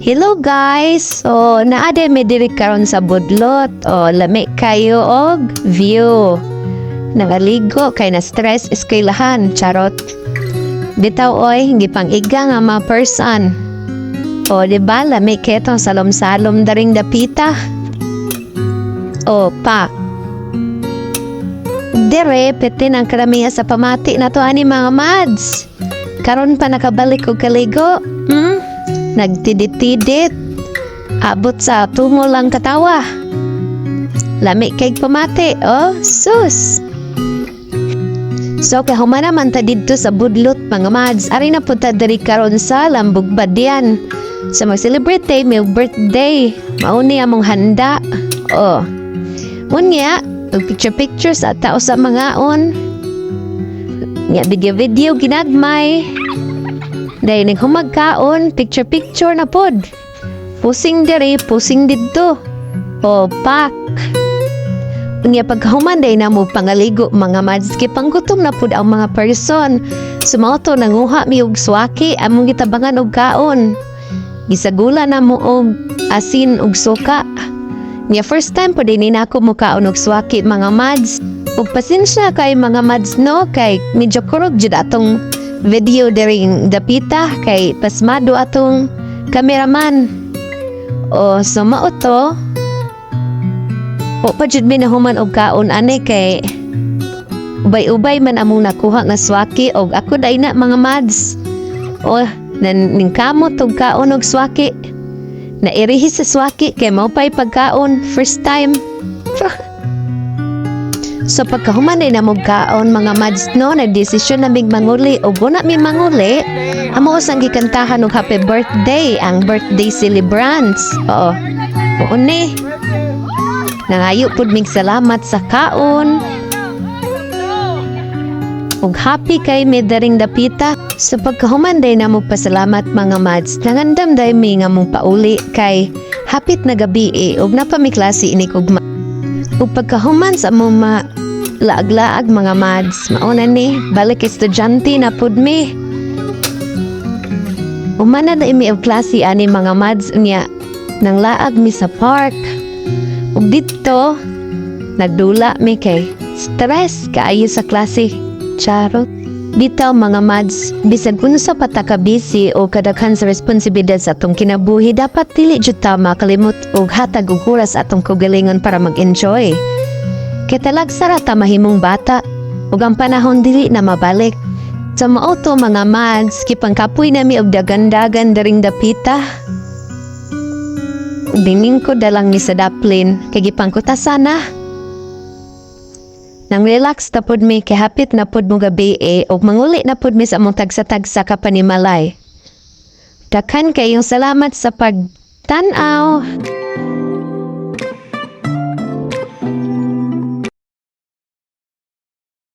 Hello guys! So, naade mi diri karon sa budlot. O, lami kayo og view. Nangaligo kay na stress eskwelahan, charot. Bitaw oy, hindi pang iga nga mga person. O, diba, lami ketong salom-salom daring dapita. O, pa. Dire, piti ng karamihan sa pamati na to ani mga mads. Karon pa nakabalik og kaligo. Nagtidit-tidit. Abot sa tungo lang katawa. Lami kay pamati, oh, sus. So, kaya humana man ta dito sa budlot, mga mads. Ari na punta dari karon sa Lambugbad yan. Sa mag-celebrate day, may birthday. Mauni among handa. Oh. Unya, picture-picture sa tao sa mga on. Nga, video ginagmay. Dahil naghumagkaon, picture-picture na pod. Pusing diri, pusing dito. O, pak. Unya pagkahuman day na mo pangaligo mga mads, panggutom na pod ang mga person. Sumauto nanguha mi og swaki, among gitabangan og kaon. Gisagula na mo og asin og suka. Nya first time po din nako mo kaon og swaki mga mads. Ug pasensya kay mga mads no, kay medyo kurog jud atong video during dapita kay pasmado atong kameraman. O sumao to. O pa jud mi nahuman og kaon ani kay ubay-ubay man among nakuha nga swaki og ako day na mga mads. O ningkamot og kaon og swaki. Nairihi sa swaki kay mao pay pagkaon first time. So pagkahuman na mo kaon mga mads no, nagdesisyon na mig manguli o guna mi manguli, amo sang gikantahan og happy birthday ang birthday celebrants. Oo. Oo ni. Nangayo pud mig salamat sa kaon. Ug happy kay mi daring dapita. So pagkahuman na mo pasalamat mga mads, nangandam day mi nga mong pauli kay hapit na gabi ug napamiklase ini kog ug pagkahuman sa mong laag-laag mga mads, mauna ni balik estudyante na pud mi. Umana na imi og klase ani mga mads unya nang laag mi sa park. Ug dito nagdula mi kay stress kaayo sa klase. Charot. Bitaw mga mads, bisag kuno sa pataka busy o kadaghan sa responsibilidad sa atong kinabuhi, dapat dili jud ta makalimot og hatag og oras atong kaugalingon para mag-enjoy. Kay talag sara ta mahimong bata ug ang panahon dili na mabalik. Sa mao to mga mads, kipangkapoy nami og dagan-dagan daring dapita. Dingin ko dalang ni sa daplin kay gipangkuta sana. Nang relax na pod mi kay hapit na pod mo gabi ug manguli na pod mi sa among tagsa-tagsa ka panimalay. Daghan kayong salamat sa pagtan-aw.